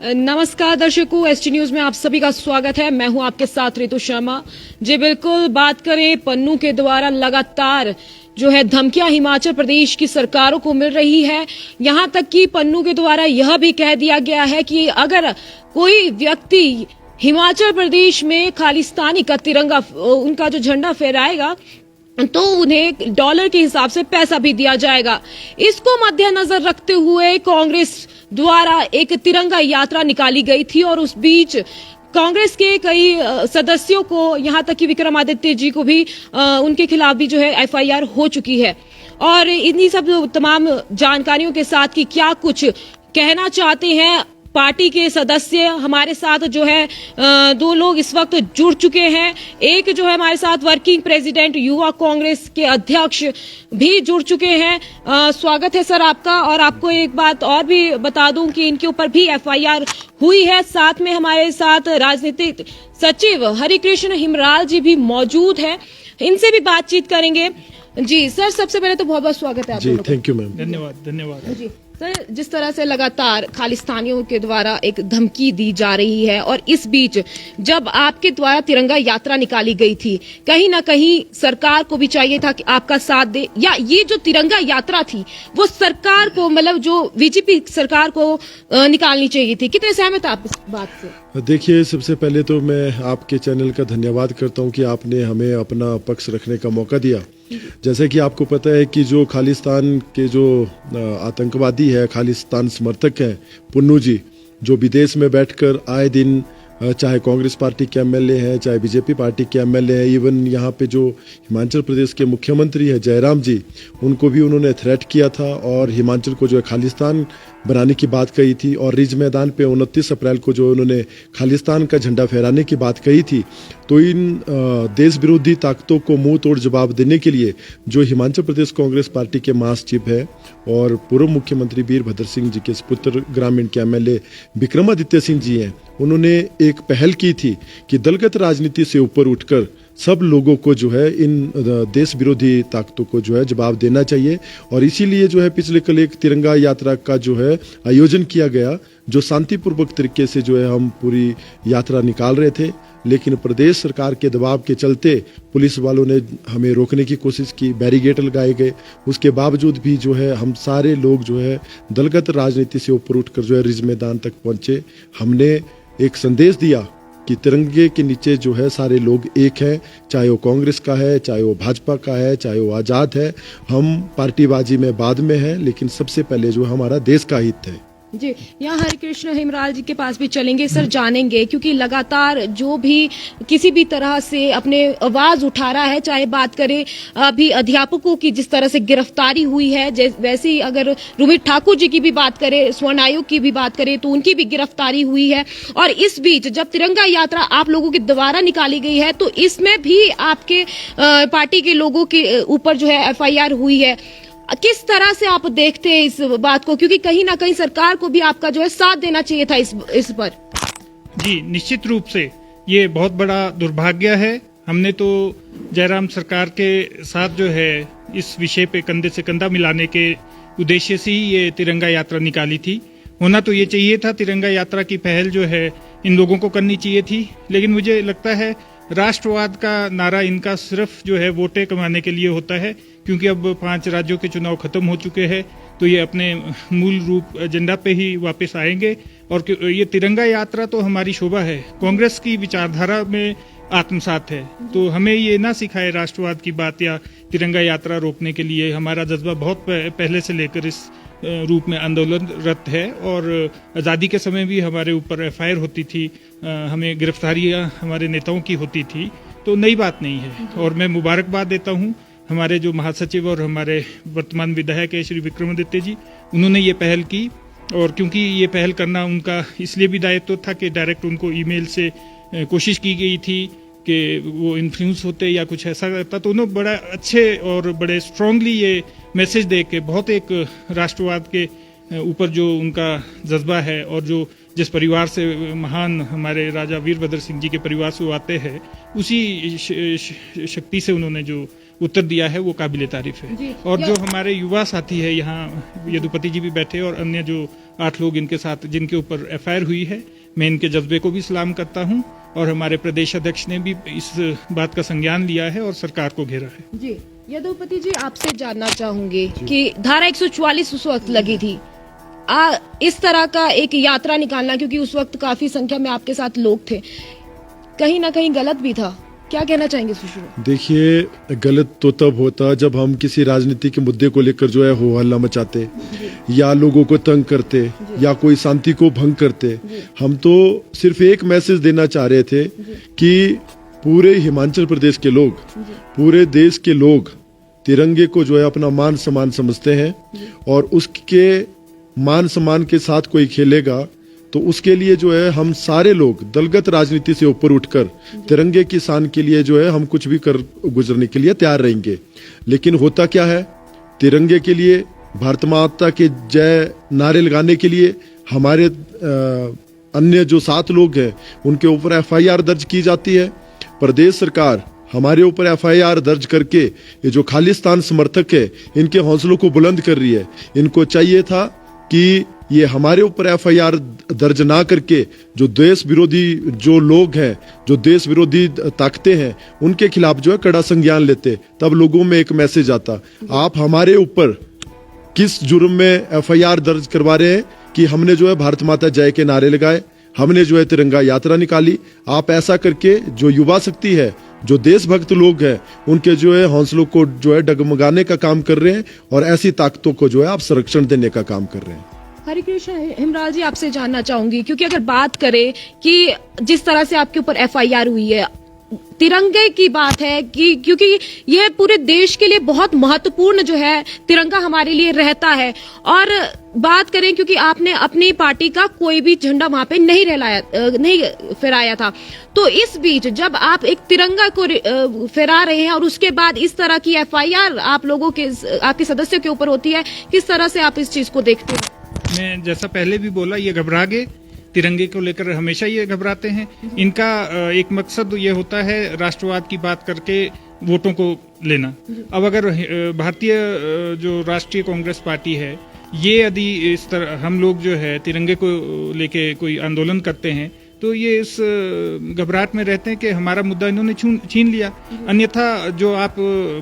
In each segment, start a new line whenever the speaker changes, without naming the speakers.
नमस्कार दर्शकों, ST news में आप सभी का स्वागत है। मैं हूं आपके साथ ऋतु शर्मा। जी बिल्कुल, बात करें पन्नू के द्वारा लगातार जो है धमकियां हिमाचल प्रदेश की सरकारों को मिल रही है। यहां तक कि पन्नू के द्वारा यह भी कह दिया गया है कि अगर कोई व्यक्ति हिमाचल प्रदेश में खालिस्तानी का तिरंगा, उनका जो झंडा फहराएगा, तो उन्हें डॉलर के हिसाब से पैसा भी दिया जाएगा। इसको मद्देनजर रखते हुए कांग्रेस द्वारा एक तिरंगा यात्रा निकाली गई थी और उस बीच कांग्रेस के कई सदस्यों को, यहां तक कि विक्रमादित्य जी को भी उनके खिलाफ भी जो है एफआईआर हो चुकी है। और इन्हीं सब तमाम जानकारियों के साथ कि क्या कुछ कहना चाहते हैं पार्टी के सदस्य, हमारे साथ जो है दो लोग इस वक्त जुड़ चुके हैं। एक जो है हमारे साथ वर्किंग प्रेसिडेंट युवा कांग्रेस के अध्यक्ष भी जुड़ चुके हैं। स्वागत है सर आपका। और आपको एक बात और भी बता दूं कि इनके ऊपर भी एफआईआर हुई है। साथ में हमारे साथ राजनीतिक सचिव हरिकृष्ण हिमराल जी भी मौजूद है, इनसे भी बातचीत करेंगे। जी सर, सबसे पहले तो बहुत बहुत स्वागत है आप
जी। Thank you ma'am.
धन्यवाद जी सर। जिस तरह से लगातार खालिस्तानियों के द्वारा एक धमकी दी जा रही है और इस बीच जब आपके द्वारा तिरंगा यात्रा निकाली गई थी, कहीं ना कहीं सरकार को भी चाहिए था कि आपका साथ दे, या ये जो तिरंगा यात्रा थी वो सरकार को, मतलब जो बीजेपी सरकार को निकालनी चाहिए थी। कितने सहमत आप इस बात से?
देखिए, सबसे पहले तो मैं आपके चैनल का धन्यवाद करता हूं कि आपने हमें अपना पक्ष रखने का मौका दिया। जैसे कि आपको पता है कि जो खालिस्तान के जो आतंकवादी है, खालिस्तान समर्थक है पन्नू जी, जो विदेश में बैठकर आए दिन चाहे कांग्रेस पार्टी के एमएलए हैं, चाहे बीजेपी पार्टी के एमएलए हैं, इवन यहाँ पे जो हिमाचल प्रदेश के मुख्यमंत्री है जयराम जी, उनको भी उन्होंने थ्रेट किया था और हिमाचल को जो है खालिस्तान बनाने की बात कही थी। और रिज मैदान पे 29 अप्रैल को जो उन्होंने खालिस्तान का झंडा फहराने की बात कही थी। तो इन देश विरोधी ताकतों को मुंह तोड़ जवाब देने के लिए जो हिमाचल प्रदेश कांग्रेस पार्टी के महासचिव है और पूर्व मुख्यमंत्री वीरभद्र सिंह जी के पुत्र ग्रामीण के एमएलए विक्रमादित्य सिंह जी हैं, उन्होंने एक पहल की थी कि दलगत राजनीति से ऊपर उठकर सब लोगों को जो है इन देश विरोधी ताकतों को जो है जवाब देना चाहिए। और इसीलिए जो है पिछले कल एक तिरंगा यात्रा का जो है आयोजन किया गया, जो शांतिपूर्वक तरीके से जो है हम पूरी यात्रा निकाल रहे थे। लेकिन प्रदेश सरकार के दबाव के चलते पुलिस वालों ने हमें रोकने की कोशिश की, बैरिकेड लगाए गए। उसके बावजूद भी जो है हम सारे लोग जो है दलगत राजनीति से ऊपर उठकर जो है रिज मैदान तक पहुंचे। हमने एक संदेश दिया कि तिरंगे के नीचे जो है सारे लोग एक हैं, चाहे वो कांग्रेस का है, चाहे वो भाजपा का है, चाहे वो आजाद है। हम पार्टीबाजी में बाद में हैं, लेकिन सबसे पहले जो हमारा देश का हित है।
जी, यहाँ हरिकृष्ण हिमराल जी के पास भी चलेंगे सर, जानेंगे, क्योंकि लगातार जो भी किसी भी तरह से अपने आवाज उठा रहा है, चाहे बात करें अभी अध्यापकों की जिस तरह से गिरफ्तारी हुई है, वैसे ही अगर रोहित ठाकुर जी की भी बात करें, स्वर्ण आयोग की भी बात करें, तो उनकी भी गिरफ्तारी हुई है। और इस बीच जब तिरंगा यात्रा आप लोगों के द्वारा निकाली गई है, तो इसमें भी आपके पार्टी के लोगों के ऊपर जो है एफआईआर हुई है। किस तरह से आप देखते हैं इस बात को, क्योंकि कहीं ना कहीं सरकार को भी आपका जो है साथ देना चाहिए था इस पर?
जी, निश्चित रूप से ये बहुत बड़ा दुर्भाग्य है। हमने तो जयराम सरकार के साथ जो है इस विषय पे कंधे से कंधा मिलाने के उद्देश्य से ही ये तिरंगा यात्रा निकाली थी। होना तो ये चाहिए था, तिरंगा यात्रा की पहल जो है इन लोगों को करनी चाहिए थी। लेकिन मुझे लगता है राष्ट्रवाद का नारा इनका सिर्फ जो है वोटें कमाने के लिए होता है, क्योंकि अब 5 राज्यों के चुनाव खत्म हो चुके हैं, तो ये अपने मूल रूप एजेंडा पे ही वापस आएंगे। और ये तिरंगा यात्रा तो हमारी शोभा है, कांग्रेस की विचारधारा में आत्मसात है। तो हमें ये ना सिखाए राष्ट्रवाद की बात या तिरंगा यात्रा रोकने के लिए। हमारा जज्बा बहुत पहले से लेकर इस रूप में आंदोलनरत है। और आज़ादी के समय भी हमारे ऊपर एफआईआर होती थी, हमें गिरफ्तारियां हमारे नेताओं की होती थी, तो नई बात नहीं है। और मैं मुबारकबाद देता हूं हमारे जो महासचिव और हमारे वर्तमान विधायक है श्री विक्रमादित्य जी, उन्होंने ये पहल की। और क्योंकि ये पहल करना उनका इसलिए भी दायित्व था कि डायरेक्ट उनको ईमेल से कोशिश की गई थी कि वो इन्फ्लुएंस होते या कुछ ऐसा करता, तो उन्होंने बड़ा अच्छे और बड़े स्ट्रांगली ये मैसेज दे के, बहुत एक राष्ट्रवाद के ऊपर जो उनका जज्बा है और जो जिस परिवार से महान हमारे राजा वीरभद्र सिंह जी के परिवार से आते हैं, उसी शक्ति से उन्होंने जो उत्तर दिया है वो काबिल तारीफ
जी।
है। और जो हमारे युवा साथी है यहाँ, यदुपति जी भी बैठे और अन्य जो 8 लोग इनके साथ जिनके ऊपर FIR हुई है, मैं इनके जज्बे को भी सलाम करता हूँ और हमारे प्रदेश अध्यक्ष ने भी इस बात का संज्ञान लिया है और सरकार को घेरा है।
जी, यदुपति जी आपसे जानना चाहूंगी कि धारा 144 उस वक्त लगी थी, इस तरह का एक यात्रा निकालना, क्योंकि उस वक्त काफी संख्या में आपके साथ लोग थे, कहीं ना कहीं गलत भी था, क्या कहना चाहेंगे सुश्री?
देखिए, गलत तो तब होता जब हम किसी राजनीति के मुद्दे को लेकर जो है हो हल्ला मचाते या लोगों को तंग करते या कोई शांति को भंग करते। हम तो सिर्फ एक मैसेज देना चाह रहे थे कि पूरे हिमाचल प्रदेश के लोग, पूरे देश के लोग तिरंगे को जो है अपना मान सम्मान समझते हैं और उसके मान सम्मान के साथ कोई खेलेगा तो उसके लिए जो है हम सारे लोग दलगत राजनीति से ऊपर उठकर तिरंगे की शान के लिए जो है हम कुछ भी कर गुजरने के लिए तैयार रहेंगे। लेकिन होता क्या है, तिरंगे के लिए, भारत माता के जय नारे लगाने के लिए हमारे अन्य जो 7 लोग हैं उनके ऊपर FIR दर्ज की जाती है। प्रदेश सरकार हमारे ऊपर FIR दर्ज करके ये जो खालिस्तान समर्थक है इनके हौसलों को बुलंद कर रही है। इनको चाहिए था कि ये हमारे ऊपर FIR दर्ज ना करके जो देश विरोधी जो लोग हैं, जो देश विरोधी ताकतें हैं, उनके खिलाफ जो है कड़ा संज्ञान लेते, तब लोगों में एक मैसेज आता। आप हमारे ऊपर किस जुर्म में FIR दर्ज करवा रहे हैं कि हमने जो है भारत माता जय के नारे लगाए, हमने जो है तिरंगा यात्रा निकाली। आप ऐसा करके जो युवा शक्ति है, जो देशभक्त लोग हैं, उनके जो है हौसलों को जो है डगमगाने का काम कर रहे हैं और ऐसी ताकतों को जो है आप संरक्षण देने का काम कर रहे हैं।
हरे कृष्ण हिमराल जी, आपसे जानना चाहूंगी, क्योंकि अगर बात करें कि जिस तरह से आपके ऊपर FIR हुई है, तिरंगे की बात है कि क्योंकि यह पूरे देश के लिए बहुत महत्वपूर्ण जो है तिरंगा हमारे लिए रहता है। और बात करें क्योंकि आपने अपनी पार्टी का कोई भी झंडा वहां पे नहीं फहराया था, तो इस बीच जब आप एक तिरंगा को फहरा रहे हैं और उसके बाद इस तरह की FIR आप लोगों के, आपके सदस्यों के ऊपर होती है, किस तरह से आप इस चीज को देखते हैं?
मैं जैसा पहले भी बोला, ये घबरा गए, तिरंगे को लेकर हमेशा ये घबराते हैं। इनका एक मकसद ये होता है राष्ट्रवाद की बात करके वोटों को लेना। अब अगर भारतीय जो राष्ट्रीय कांग्रेस पार्टी है, ये यदि इस तरह हम लोग जो है तिरंगे को लेके कोई आंदोलन करते हैं तो ये इस घबराहट में रहते हैं कि हमारा मुद्दा इन्होंने छीन लिया। अन्यथा जो आप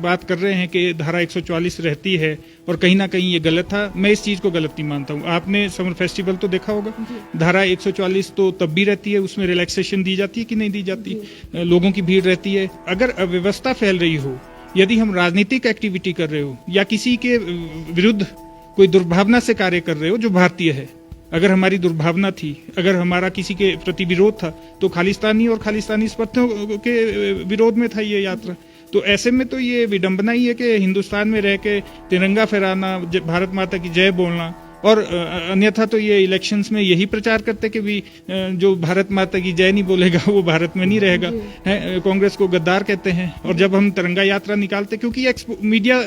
बात कर रहे हैं कि धारा 144 रहती है और कहीं ना कहीं ये गलत था, मैं इस चीज को गलत नहीं मानता हूँ। आपने समर फेस्टिवल तो देखा होगा, धारा 144 तो तब भी रहती है, उसमें रिलैक्सेशन दी जाती है कि नहीं दी जाती, लोगों की भीड़ रहती है। अगर अव्यवस्था फैल रही हो, यदि हम राजनीतिक एक्टिविटी कर रहे हो या किसी के विरुद्ध कोई दुर्भावना से कार्य कर रहे हो जो भारतीय है, अगर हमारी दुर्भावना थी, अगर हमारा किसी के प्रति विरोध था, तो खालिस्तानी और खालिस्तानी स्पर्धों के विरोध में था ये यात्रा। तो ऐसे में तो ये विडंबना ही है कि हिंदुस्तान में रह के तिरंगा फहराना, भारत माता की जय बोलना, और अन्यथा तो ये इलेक्शंस में यही प्रचार करते कि भी जो भारत माता की जय नहीं बोलेगा वो भारत में नहीं रहेगा, है, कांग्रेस को गद्दार कहते हैं। और जब हम तिरंगा यात्रा निकालते, क्योंकि मीडिया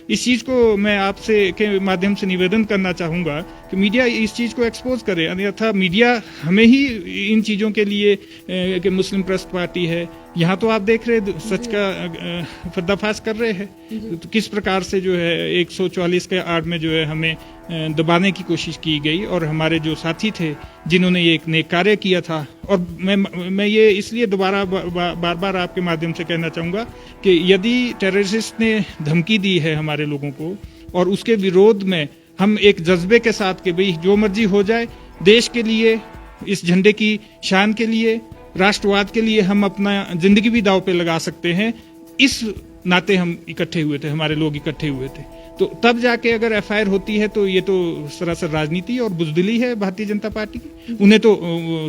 इस चीज को, मैं आपसे के माध्यम से निवेदन करना चाहूंगा कि मीडिया इस चीज को एक्सपोज करे, अन्यथा मीडिया हमें ही इन चीजों के लिए कि मुस्लिम ट्रस्ट पार्टी है, यहाँ तो आप देख रहे सच का पर्दाफाश कर रहे हैं, तो किस प्रकार से जो है 144 के आड़ में जो है हमें दबाने की कोशिश की गई। और हमारे जो साथी थे जिन्होंने ये एक नेक कार्य किया था, और मैं ये इसलिए दोबारा बार बार आपके माध्यम से कहना चाहूंगा कि यदि टेररिस्ट ने धमकी दी है हमारे लोगों को और उसके विरोध में हम एक जज्बे के साथ कि भाई जो मर्जी हो जाए, देश के लिए, इस झंडे की शान के लिए, राष्ट्रवाद के लिए हम अपना जिंदगी भी दांव पे लगा सकते हैं, इस नाते हम इकट्ठे हुए थे, हमारे लोग इकट्ठे हुए थे। तो तब जाके अगर FIR होती है तो ये तो सरासर राजनीति और बुजदिली है भारतीय जनता पार्टी की। उन्हें तो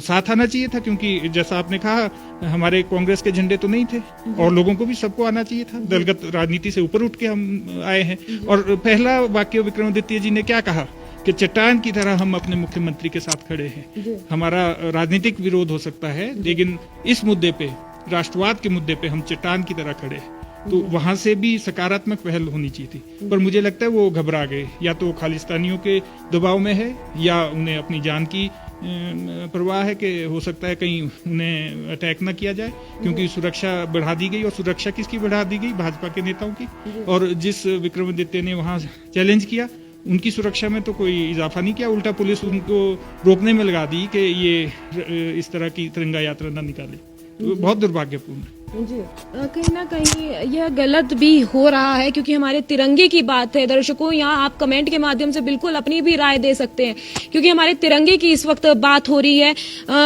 साथ आना चाहिए था, क्योंकि जैसा आपने कहा हमारे कांग्रेस के झंडे तो नहीं थे, और लोगों को भी सबको आना चाहिए था। दलगत राजनीति से ऊपर उठ के हम आए हैं। और पहला वाक्य विक्रमादित्य जी ने क्या कहा कि चट्टान की तरह हम अपने मुख्यमंत्री के साथ खड़े हैं। हमारा राजनीतिक विरोध हो सकता है, लेकिन इस मुद्दे पे, राष्ट्रवाद के मुद्दे पे हम चट्टान की तरह खड़े हैं। तो वहां से भी सकारात्मक पहल होनी चाहिए थी, पर मुझे लगता है वो घबरा गए, या तो खालिस्तानियों के दबाव में है या उन्हें अपनी जान की परवाह है कि हो सकता है कहीं उन्हें अटैक ना किया जाए, क्योंकि सुरक्षा बढ़ा दी गई। और सुरक्षा किसकी बढ़ा दी गई? भाजपा के नेताओं की। और जिस विक्रमादित्य ने वहां चैलेंज किया, उनकी सुरक्षा में तो कोई इजाफा नहीं किया, उल्टा पुलिस उनको रोकने में लगा दी कि ये इस तरह की तिरंगा यात्रा ना निकाले। तो बहुत दुर्भाग्यपूर्ण है।
जी, कहीं ना कहीं यह गलत भी हो रहा है, क्योंकि हमारे तिरंगे की बात है। दर्शकों, यहाँ आप कमेंट के माध्यम से बिल्कुल अपनी भी राय दे सकते हैं, क्योंकि हमारे तिरंगे की इस वक्त बात हो रही है।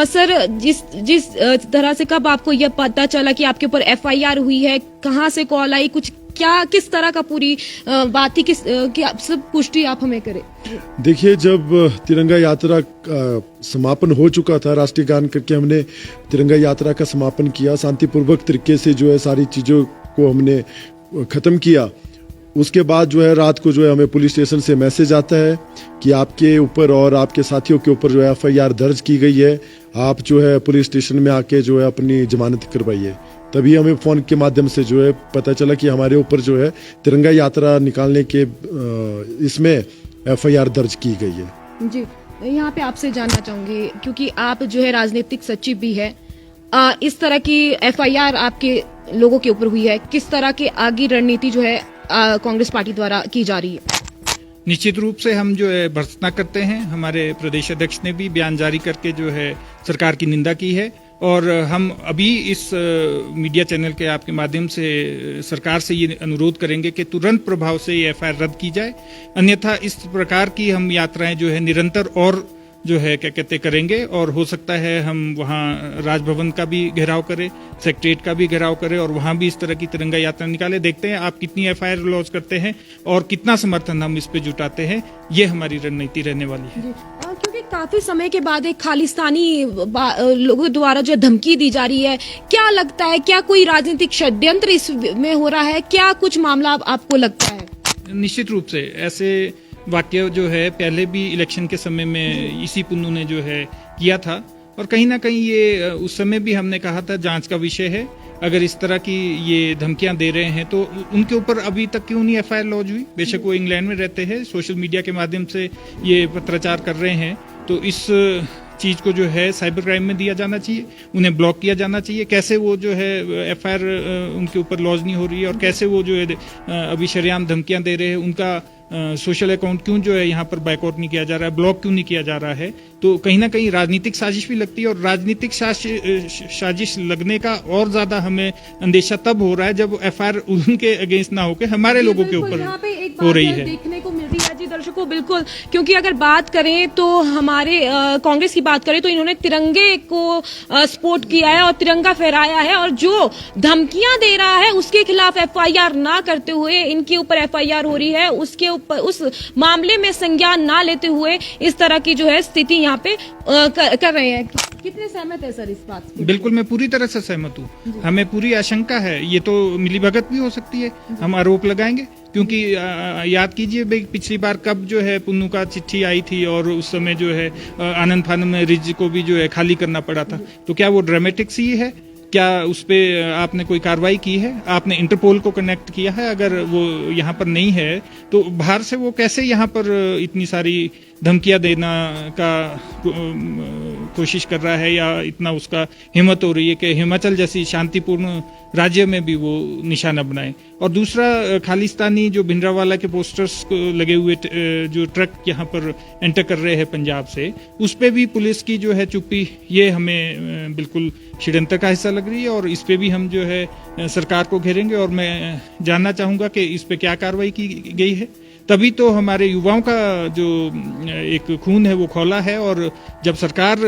सर, जिस तरह से कब आपको यह पता चला कि आपके ऊपर FIR हुई है, कहाँ से कॉल आई, कुछ क्या किस तरह का पूरी बात थी, सब पुष्टि आप हमें करें।
देखिए, जब तिरंगा यात्रा समापन हो चुका था, राष्ट्रीय गान करके हमने तिरंगा यात्रा का समापन किया, शांतिपूर्वक तरीके से जो है सारी चीज़ों को हमने ख़त्म किया। उसके बाद जो है रात को जो है हमें पुलिस स्टेशन से मैसेज आता है कि आपके ऊपर और आपके साथियों के ऊपर जो है FIR दर्ज की गई है, आप जो है पुलिस स्टेशन में आके जो है अपनी जमानत करवाइए। तभी हमें फ़ोन के माध्यम से जो है पता चला कि हमारे ऊपर जो है तिरंगा यात्रा निकालने के इसमें FIR दर्ज की गई है।
जी, यहाँ पे आपसे जानना चाहूंगी, क्योंकि आप जो है राजनीतिक सचिव भी है, इस तरह की FIR आपके लोगों के ऊपर हुई है, किस तरह की आगे रणनीति जो है कांग्रेस पार्टी द्वारा की जा रही है?
निश्चित रूप से हम जो है भर्त्सना करते हैं। हमारे प्रदेश अध्यक्ष ने भी बयान जारी करके जो है सरकार की निंदा की है, और हम अभी इस मीडिया चैनल के आपके माध्यम से सरकार से ये अनुरोध करेंगे कि तुरंत प्रभाव से ये FIR रद्द की जाए, अन्यथा इस प्रकार की हम यात्राएं जो है निरंतर और जो है क्या कहते करेंगे, और हो सकता है हम वहाँ राजभवन का भी घेराव करें, सेक्रेटरीट का भी घेराव करें, और वहाँ भी इस तरह की तिरंगा यात्रा निकाले। देखते हैं आप कितनी FIR लॉन्च करते हैं और कितना समर्थन हम इस पे जुटाते हैं, ये हमारी रणनीति रहने वाली है।
क्योंकि काफी समय के बाद एक खालिस्तानी लोगों द्वारा जो धमकी दी जा रही है, क्या लगता है, क्या कोई राजनीतिक षड्यंत्र इसमें हो रहा है, क्या कुछ मामला आपको लगता है?
निश्चित रूप से ऐसे वाक्य जो है पहले भी इलेक्शन के समय में इसी पुन्नू ने जो है किया था, और कहीं ना कहीं ये उस समय भी हमने कहा था जांच का विषय है। अगर इस तरह की ये धमकियां दे रहे हैं तो उनके ऊपर अभी तक क्यों नहीं FIR लॉन्च हुई? बेशक वो इंग्लैंड में रहते हैं, सोशल मीडिया के माध्यम से ये पत्राचार कर रहे हैं, तो इस चीज को जो है साइबर क्राइम में दिया जाना चाहिए, उन्हें ब्लॉक किया जाना चाहिए। कैसे वो जो है FIR उनके ऊपर लॉन्च नहीं हो रही है, और कैसे वो जो है अभी शरेआम धमकियां दे रहे हैं, उनका सोशल अकाउंट क्यों जो है यहाँ पर बाइकआउट नहीं किया जा रहा है, ब्लॉक क्यों नहीं किया जा रहा है? तो कहीं ना कहीं राजनीतिक साजिश भी लगती है, और राजनीतिक साजिश लगने का और ज्यादा हमें अंदेशा तब हो रहा है जब FIR उनके अगेंस्ट ना होकर हमारे लोगों के ऊपर हो रही है।
देखने को मिल रही है। जी दर्शकों, बिल्कुल, क्योंकि अगर बात करें तो हमारे कांग्रेस की बात करें तो इन्होंने तिरंगे को सपोर्ट किया है और तिरंगा फहराया है, और जो धमकियां दे रहा है उसके खिलाफ FIR ना करते हुए इनके ऊपर FIR हो रही है, उसके ऊपर उस मामले में संज्ञान ना लेते हुए इस तरह की जो है स्थिति यहाँ पे कर रहे हैं। कितने सहमत है सर इस बात से?
बिल्कुल, मैं पूरी तरह से सहमत हूँ। हमें पूरी आशंका है, ये तो मिलीभगत भी हो सकती है, हम आरोप लगाएंगे, क्योंकि याद कीजिए पिछली बार कब जो है पुन्नू का चिट्ठी आई थी, और उस समय जो है आनंद फानंद में रिज को भी जो है खाली करना पड़ा था। तो क्या वो ड्रामेटिक सी है? क्या उस पे आपने कोई कार्रवाई की है? आपने इंटरपोल को कनेक्ट किया है? अगर वो यहाँ पर नहीं है तो बाहर से वो कैसे यहाँ पर इतनी सारी धमकियां देना का कोशिश कर रहा है, या इतना उसका हिम्मत हो रही है कि हिमाचल जैसी शांतिपूर्ण राज्य में भी वो निशाना बनाए? और दूसरा, खालिस्तानी जो भिंडरावाला के पोस्टर्स लगे हुए जो ट्रक यहाँ पर एंटर कर रहे हैं पंजाब से, उस पे भी पुलिस की जो है चुप्पी, ये हमें बिल्कुल षड्यंत्र का हिस्सा लग रही है, और इस पे भी हम जो है सरकार को घेरेंगे, और मैं जानना चाहूंगा कि इस पे क्या कार्रवाई की गई है। तभी तो हमारे युवाओं का जो एक खून है वो खौला है, और जब सरकार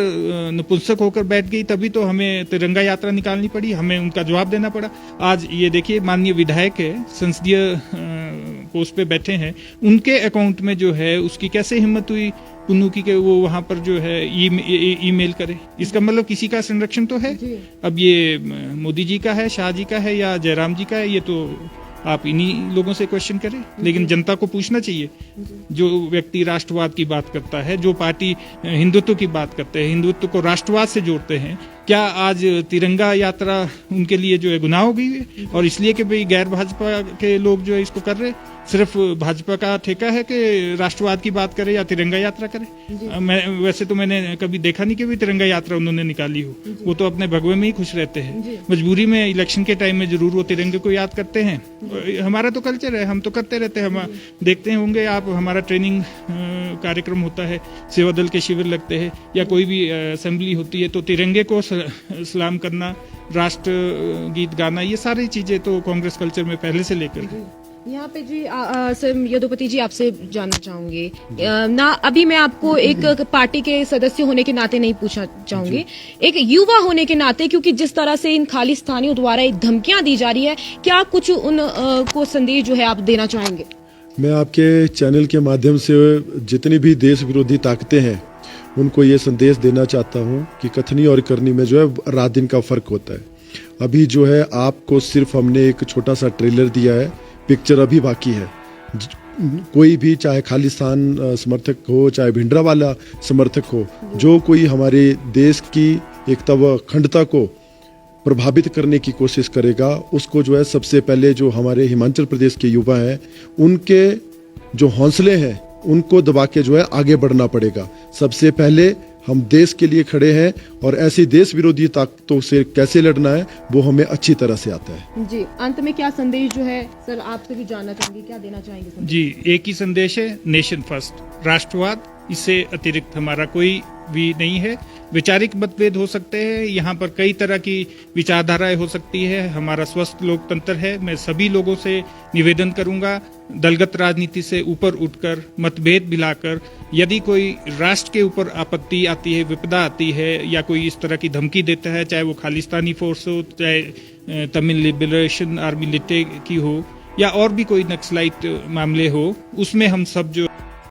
नपुंसक होकर बैठ गई तभी तो हमें तिरंगा यात्रा निकालनी पड़ी, हमें उनका जवाब देना पड़ा। आज ये देखिए, माननीय विधायक है, संसदीय पोस्ट पे बैठे हैं, उनके अकाउंट में जो है उसकी कैसे हिम्मत हुई पुन्नू की कि वो वहां पर जो है ईमेल करे? इसका मतलब किसी का संरक्षण तो है। अब ये मोदी जी का है, शाह जी का है, या जयराम जी का है, ये तो आप इन्हीं लोगों से क्वेश्चन करें। लेकिन जनता को पूछना चाहिए, जो व्यक्ति राष्ट्रवाद की बात करता है, जो पार्टी हिंदुत्व की बात करते हैं, हिंदुत्व को राष्ट्रवाद से जोड़ते हैं, क्या आज तिरंगा यात्रा उनके लिए जो है गुनाह हो गई है? और इसलिए कि भाई गैर भाजपा के लोग जो है इसको कर रहे, सिर्फ भाजपा का ठेका है कि राष्ट्रवाद की बात करे या तिरंगा यात्रा करे। वैसे तो मैंने कभी देखा नहीं कि भी तिरंगा यात्रा उन्होंने निकाली हो। वो तो अपने भगवे में ही खुश रहते हैं। मजबूरी में इलेक्शन के टाइम में जरूर वो तिरंगे को याद करते हैं। हमारा तो कल्चर है, हम तो करते रहते हैं। हम देखते होंगे आप, हमारा ट्रेनिंग कार्यक्रम होता है, सेवा दल के शिविर लगते हैं या कोई भी असेंबली होती है तो तिरंगे को सलाम करना, राष्ट्र गीत गाना, ये सारी चीजें तो कांग्रेस कल्चर में पहले से लेकर है।
यहाँ पे जी सर यदुपति जी आपसे जानना चाहूंगी ना, अभी मैं आपको एक पार्टी के सदस्य होने के नाते नहीं पूछना चाहूंगी, एक युवा होने के नाते, क्योंकि जिस तरह से इन खालिस्तानियों द्वारा एक धमकियां दी जा रही है, क्या कुछ उन को संदेश जो है आप देना चाहेंगे?
मैं आपके चैनल के माध्यम से जितनी भी देश विरोधी ताकतें हैं उनको ये संदेश देना चाहता हूँ कि कथनी और करनी में जो है रात दिन का फर्क होता है। अभी जो है आपको सिर्फ हमने एक छोटा सा ट्रेलर दिया है, पिक्चर अभी बाकी है। कोई भी चाहे खालिस्तान समर्थक हो, चाहे भिंडरावाला समर्थक हो, जो कोई हमारे देश की एकता व अखंडता को प्रभावित करने की कोशिश करेगा, उसको जो है सबसे पहले जो हमारे हिमाचल प्रदेश के युवा हैं उनके जो हौसले हैं उनको दबा के जो है आगे बढ़ना पड़ेगा। सबसे पहले हम देश के लिए खड़े हैं और ऐसी देश विरोधी ताकतों से कैसे लड़ना है वो हमें अच्छी तरह से आता है।
जी, अंत में क्या संदेश जो है सर आपसे भी जानना चाहेंगे, क्या देना चाहेंगे संदेश?
जी, एक ही संदेश है, नेशन फर्स्ट, राष्ट्रवाद, इससे अतिरिक्त हमारा कोई भी नहीं है। वैचारिक मतभेद हो सकते हैं, यहाँ पर कई तरह की विचारधाराएं हो सकती है, हमारा स्वस्थ लोकतंत्र है। मैं सभी लोगों से निवेदन करूंगा, दलगत राजनीति से ऊपर उठकर, मतभेद मिलाकर, यदि कोई राष्ट्र के ऊपर आपत्ति आती है, विपदा आती है या कोई इस तरह की धमकी देता है, चाहे वो खालिस्तानी फोर्स हो, चाहे तमिल लिबरेशन आर्मी लिटे की हो या और भी कोई नक्सलाइट मामले हो, उसमें हम सब जो